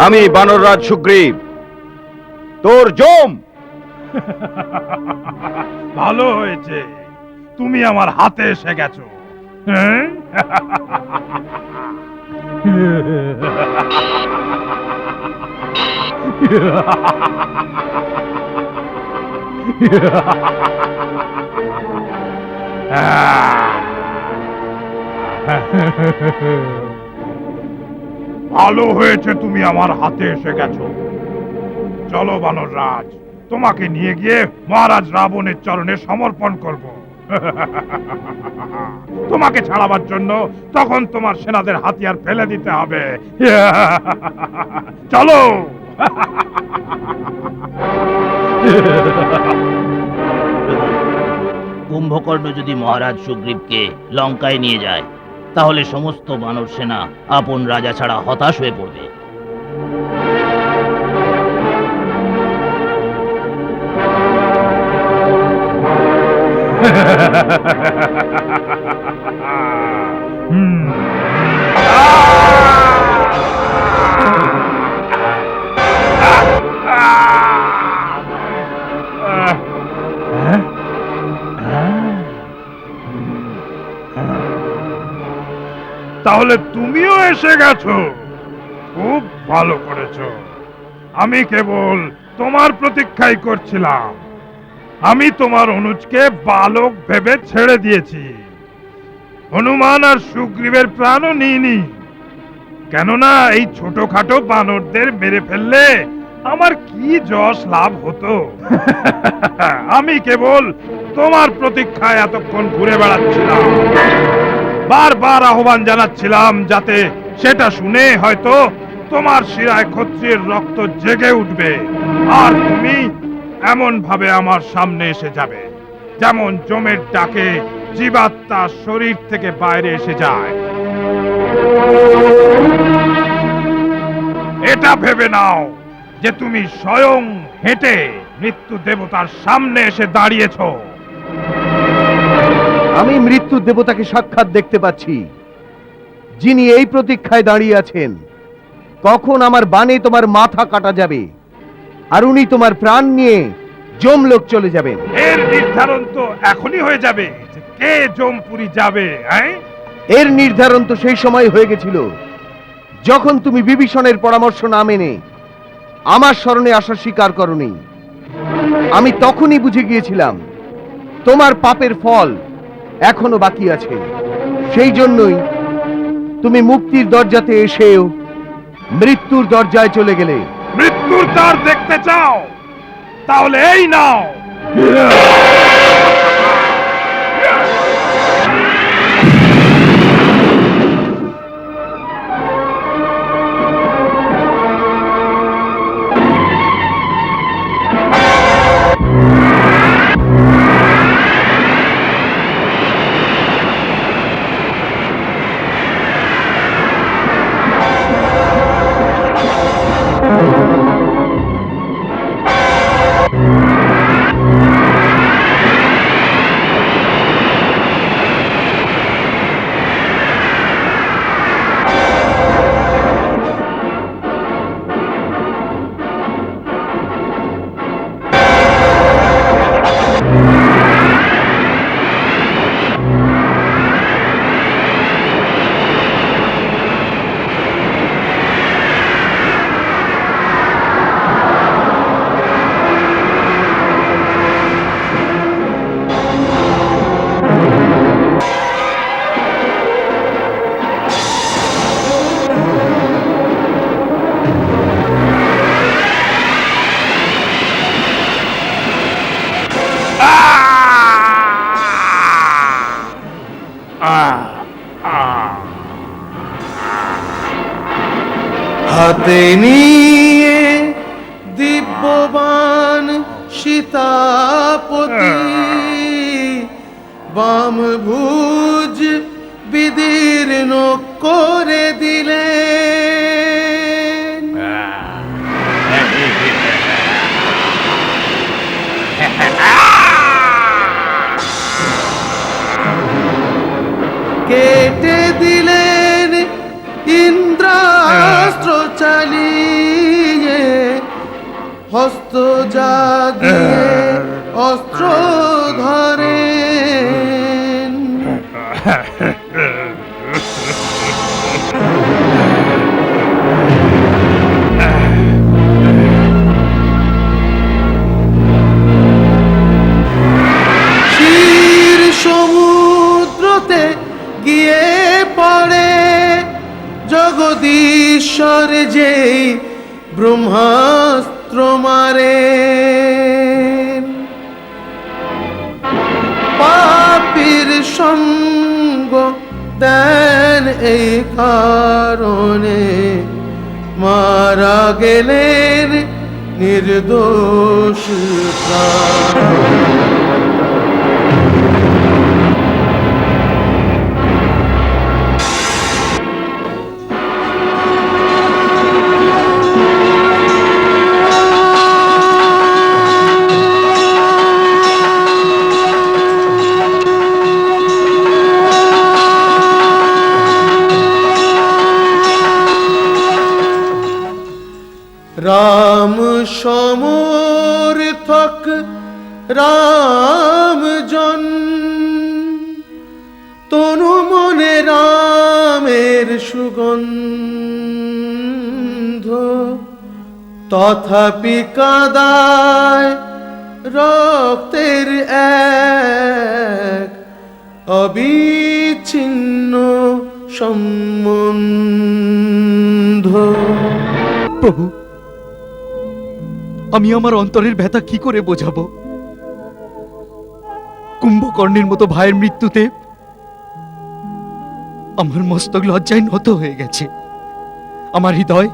আমি বানররাজ সুগ্রীব, তোর জম। ভালো হয়েছে, তুমি আমার হাতে এসে গেছো। হ্যাঁ? ভালো হয়েছে তুমি আমার হাতে এসে গেছো। চলো বানররাজ, তোমাকে নিয়ে গিয়ে মহারাজ রাবণের চরণে সমর্পণ করব। তোমাকে ছাড়াবার জন্য তখন তোমার সেনাদের হাতিয়ার ফেলে দিতে হবে। চলো। কুম্ভকর্ণ যদি মহারাজ সুগ্রীবকে লঙ্কায় নিয়ে যায়, তাহলে সমস্ত বানর সেনা আপন রাজা ছাড়া হতাশ হয়ে পড়বে। তাহলে তুমিও এসে গেছো, খুব ভালো করেছো। আমি কেবল তোমার প্রতীক্ষাই করছিলাম। আমি তোমার অনুজকে বালক ভেবে ছেড়ে দিয়েছি। হনুমান আর সুগ্রীবের প্রাণও নিইনি, কেননা এই ছোটখাটো বানরদের মেরে ফেললে আমার কি যশ লাভ হতো। আমি কেবল তোমার প্রতীক্ষায় এতক্ষণ ঘুরে বেড়াচ্ছিলাম, বারবার আহ্বান জানাচ্ছিলাম, যাতে সেটা শুনে হয়তো তোমার শিরায় ক্ষত্রিয়ের রক্ত জেগে উঠবে, আর তুমি এমন ভাবে আমার সামনে এসে যাবে যেমন যমের ডাকে জীবাত্মা শরীর থেকে বাইরে এসে যায়। এটা ভেবে নাও যে তুমি স্বয়ং হেঁটে মৃত্যু দেবতার সামনে এসে দাঁড়িয়েছো। আমি মৃত্যু দেবতাকে সাক্ষাৎ দেখতে পাচ্ছি, যিনি এই প্রতীক্ষায় দাঁড়িয়ে আছেন কখন আমার বাণে তোমার মাথা কাটা যাবে, আর উনি তোমার প্রাণ নিয়ে যমলোক চলে যাবেন। এর নির্ধারণ তো এখনই হয়ে যাবে যে কে যমপুরী যাবে। এর নির্ধারণ তো সেই সময় হয়ে গেছিল যখন তুমি বিভীষণের পরামর্শ না মেনে আমার শরণে আসা স্বীকার করনি। আমি তখনই বুঝে গিয়েছিলাম তোমার পাপের ফল এখনো বাকি আছে। সেই জন্যই তুমি মুক্তির দরজাতে এসেও মৃত্যুর দরজায় চলে গেলে। মৃত্যুর দ্বার দেখতে চাও? তাহলে এই নাও। হাতে নিয়ে দিব্যবান সীতাপতি বাম ভুজ বিদীর্ণ করে দিলেন। কেটে দিলেন ইন্দ্রাস্ত্র চালিয়ে, হস্ত যা দিয়ে অস্ত্র ধরেন। শির সমুদ্রতে গিয়ে পড়ে জগদীশ্বর যে ব্রহ্মাস্ত্র মারেন। পাপীর সঙ্গ দেন এই কারণে মারা গেলেন নির্দোষ প্রাণ। রাম সমর্থক রামজন, তনু মনে রামের সুগন্ধ, তথাপি কাদায় রক্তের এক অবিচ্ছিন্ন সম্বন্ধ। প্রভু, আমি আমার অন্তরের ব্যথা কি করে বোঝাবো? কুম্ভকর্ণের মতো ভাইয়ের মৃত্যুতে আমার মস্তক লজ্জায় নত হয়ে গেছে। আমার হৃদয়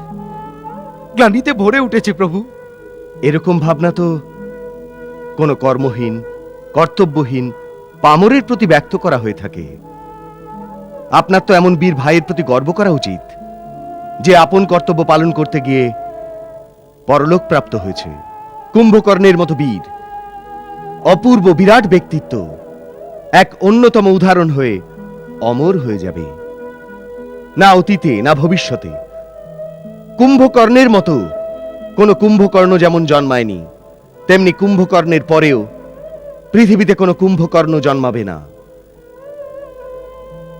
গ্লানিতে ভরে উঠেছে প্রভু। এরকম ভাবনা তো কোনো কর্মহীন, কর্তব্যহীন পামরের প্রতি ব্যক্ত করা হয়ে থাকে। আপনার তো এমন বীর ভাইয়ের প্রতি গর্ব করা উচিত, যে আপন কর্তব্য পালন করতে গিয়ে পরলোক প্রাপ্ত হয়েছে। কুম্ভকর্ণের মতো বীর, অপূর্ব বিরাট ব্যক্তিত্ব এক অন্যতম উদাহরণ হয়ে অমর হয়ে যাবে, না অতীতে না ভবিষ্যতে। কুম্ভকর্ণের মতো কোনো কুম্ভকর্ণ যেমন জন্মায়নি, তেমনি কুম্ভকর্ণের পরেও পৃথিবীতে কোনো কুম্ভকর্ণ জন্মাবে না।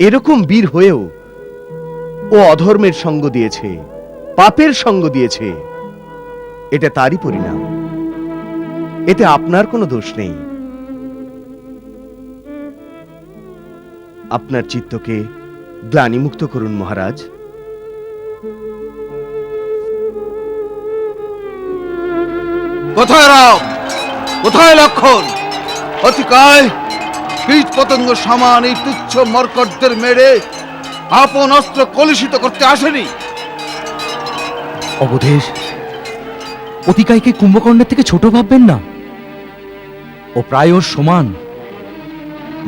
এরকম বীর হয়েও ও অধর্মের সঙ্গ দিয়েছে, পাপের সঙ্গ দিয়েছে। এটা তারই পরিণাম, এতে আপনার কোনো দোষ নেই। আপনার চিত্তকে গ্লানিমুক্ত করুন মহারাজ। কোথায় রাম, কোথায় লক্ষণ? অতিকায় কীট পতঙ্গ সমান এই তুচ্ছ মর্কটদের মেরে আপন অস্ত্র কলুষিত করতে আসেনি। অবধেশ, অতিকায়কে কুম্ভকর্ণের থেকে ছোট ভাববেন না। ও প্রায় ওর সমান।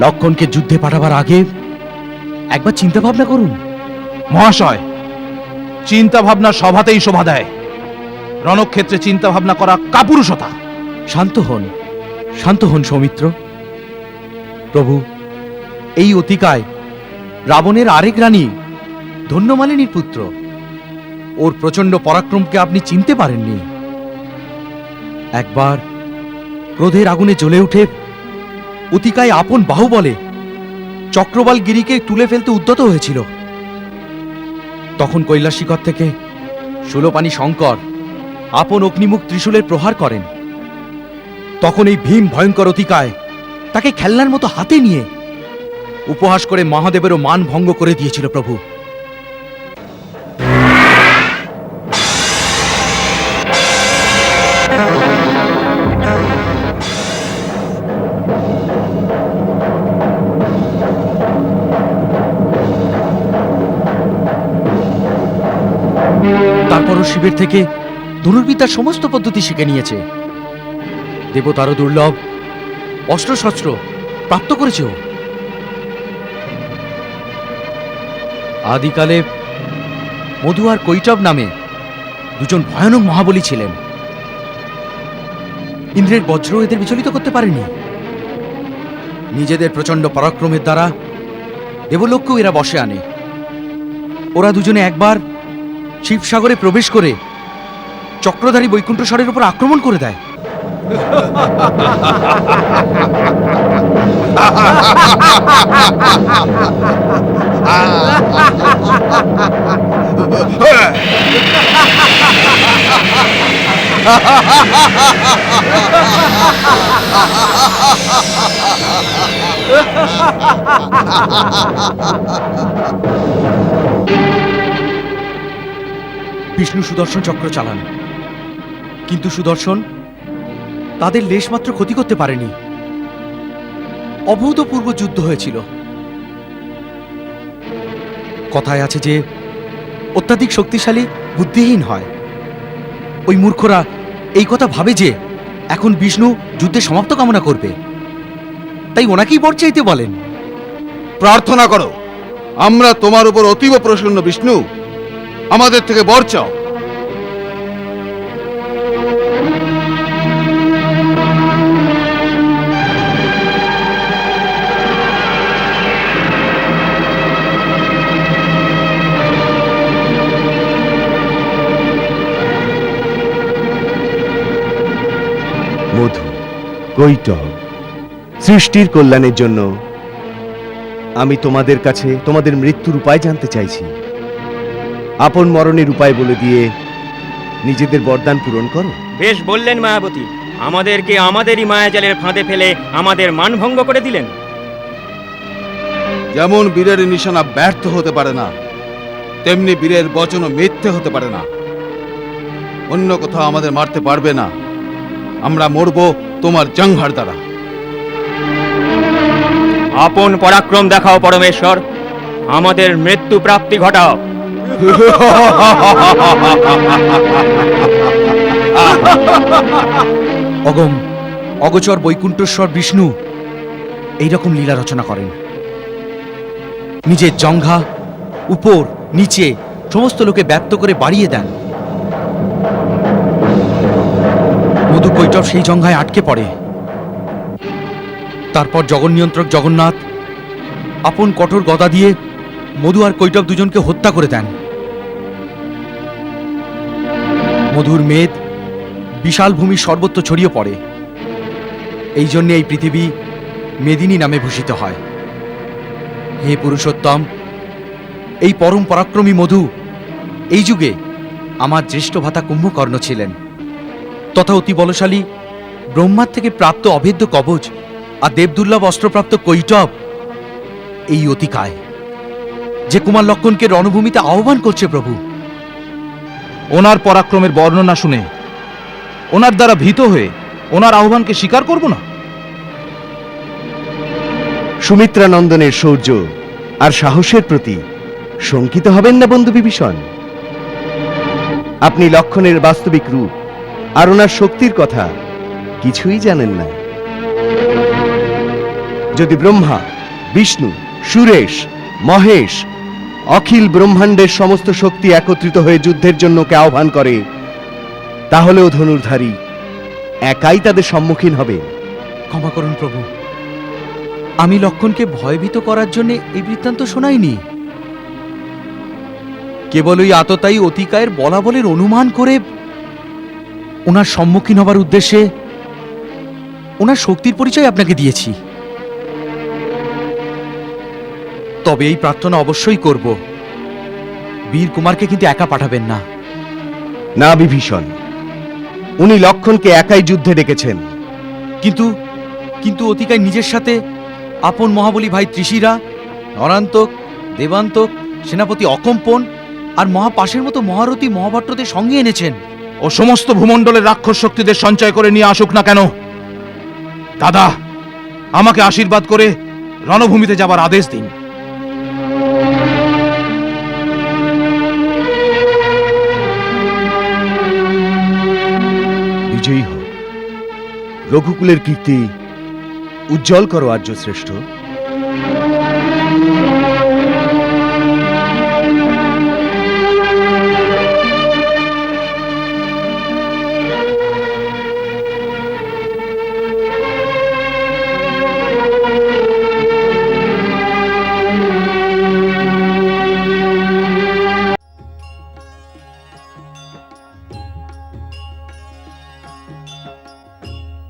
লক্ষণকে যুদ্ধে পাঠাবার আগে একবার চিন্তা ভাবনা করুন। মহাশয়, চিন্তা ভাবনা সভাতেই শোভা দেয়, রণক্ষেত্রে চিন্তা ভাবনা করা কাপুরুষতা। শান্ত হন, শান্ত হন সৌমিত্র। প্রভু, এই অতিকায় রাবণের আরেক রানী ধন্যমালিনীর পুত্র। ওর প্রচন্ড পরাক্রমকে আপনি চিনতে পারেননি। একবার ক্রোধের আগুনে জ্বলে উঠে অতিকায় আপন বাহুবলে চক্রবাল গিরিকে তুলে ফেলতে উদ্যত হয়েছিল। তখন কৈলাস শিখর থেকে শূলপাণি শঙ্কর আপন অগ্নিমুখ ত্রিশূলের প্রহার করেন। তখন এই ভীম ভয়ঙ্কর অতিকায় তাকে খেলনার মতো হাতে নিয়ে উপহাস করে মহাদেবেরও মান ভঙ্গ করে দিয়েছিল প্রভু। তারপরও শিবের থেকে ধনুর্বিদ্যার সমস্ত পদ্ধতি শিখে নিয়েছে। দেবতারও দুর্লভ অস্ত্রশস্ত্র প্রাপ্ত করেছে ও। আদিকালে মধু আর কৈটব নামে দুজন ভয়ানক মহাবলী ছিলেন। ইন্দ্রের বজ্র এদের বিচলিত করতে পারেনি। নিজেদের প্রচন্ড পরাক্রমের দ্বারা দেবলোককেও এরা বশে আনে। ওরা দুজনে একবার শিবসাগরে প্রবেশ করে চক্রধারী বৈকুণ্ঠস্বরের উপর আক্রমণ করে দেয়। বিষ্ণু সুদর্শন চক্র চালান, কিন্তু সুদর্শন তাদের লেশমাত্র ক্ষতি করতে পারেনি। অভূতপূর্ব যুদ্ধ হয়েছিল। কথায় আছে যে অত্যাধিক শক্তিশালী বুদ্ধিহীন হয়। ওই মূর্খরা এই কথা ভাবে যে এখন বিষ্ণু যুদ্ধের সমাপ্ত কামনা করবে, তাই ওনাকেই বর চাইতে বলেন। প্রার্থনা করো, আমরা তোমার উপর অতীব প্রসন্ন বিষ্ণু, আমাদের থেকে বর চাও। মধু, কৈটব, সৃষ্টির কল্যাণের জন্য আমি তোমাদের কাছে তোমাদের মৃত্যুর উপায় জানতে চাইছি। আপন মরণের উপায় বলে দিয়ে নিজেদের বরদান পূরণ করো। বেশ বললেন মায়াবতী, আমাদেরকে আমাদেরই মায়াজালের ফাঁদে ফেলে আমাদের মানভঙ্গ করে দিলেন। যেমন বীরের নিশানা ব্যর্থ হতে পারে না, তেমনি বীরের বচনও মিথ্যে হতে পারে না। অন্য কোথাও আমাদের মারতে পারবে না, আমরা মরব তোমার জঙ্ঘার দ্বারা। আপন পরাক্রম দেখাও পরমেশ্বর, আমাদের মৃত্যু প্রাপ্তি ঘটাও। অগম অগোচর বৈকুণ্ঠেশ্বর বিষ্ণু এইরকম লীলা রচনা করেন। নিজের জঙ্ঘা উপর নিচে সমস্ত লোকে ব্যপ্ত করে বাড়িয়ে দেন। মধু কৈটব সেই জঙ্ঘায় আটকে পড়ে। তারপর জগন্নিয়ন্ত্রক জগন্নাথ আপন কঠোর গদা দিয়ে মধু আর কৈটব দুজনকে হত্যা করে দেন। মধুর মেদ বিশাল ভূমির সর্বত্র ছড়িয়ে পড়ে। এই জন্য এই পৃথিবী মেদিনী নামে ভূষিত হয়। হে পুরুষোত্তম, এই পরম পরাক্রমী মধু এই যুগে আমার জ্যেষ্ঠ ভ্রাতা কুম্ভকর্ণ ছিলেন, তথা অতি বলশালী ব্রহ্মার থেকে প্রাপ্ত অভেদ্য কবচ আর দেবদুর্লভ অস্ত্রপ্রাপ্ত কৈটব এই অতিকায়, যে কুমার লক্ষণকে রণভূমিতে আহ্বান করছে। প্রভু, ওনার পরাক্রমের বর্ণনা শুনে ওনার দ্বারা ভীত হয়ে ওনার আহ্বানকে স্বীকার করব না? সুমিত্রা নন্দনের শৌর্য আর সাহসের প্রতি শঙ্কিত হবেন না বন্ধু বিভীষণ। আপনি লক্ষণের বাস্তবিক রূপ আর ওনার শক্তির কথা কিছুই জানেন না। যদি ব্রহ্মা, বিষ্ণু, সুরেশ, মহেশ, অখিল ব্রহ্মাণ্ডের সমস্ত শক্তি একত্রিত হয়ে যুদ্ধের জন্য কে আহ্বান করে, তাহলেও ধনুর্ধারী একাই তাদের সম্মুখীন হবে। ক্ষমা করুন প্রভু, আমি লক্ষণকে ভয়ভীত করার জন্য এই বৃত্তান্ত শোনাইনি। কেবল ওই আততায়ী অতিকায়ের বলাবলের অনুমান করে ওনার সম্মুখীন হবার উদ্দেশ্যে ওনার শক্তির পরিচয় আপনাকে দিয়েছি। তবে এই প্রার্থনা অবশ্যই করব, বীর কুমারকে কিন্তু একা পাঠাবেন না। না বিভীষণ, উনি লক্ষণকে একাই যুদ্ধে ডেকেছেন। কিন্তু কিন্তু অতিকায় নিজের সাথে আপন মহাবলী ভাই ত্রিশিরা, নরান্তক, দেবান্তক, সেনাপতি অকম্পন আর মহাপাশের মতো মহারথী মহাভট্টদের সঙ্গে এনেছেন। ও সমস্ত ভূমণ্ডলের রাক্ষস শক্তিদের সঞ্চয় করে নিয়ে আসুক না কেন, দাদা আমাকে আশীর্বাদ করে রণভূমিতে যাবার আদেশ দিন। বিজয়ী হোক, রঘুকুলের কীর্তি উজ্জ্বল করো আর্য শ্রেষ্ঠ।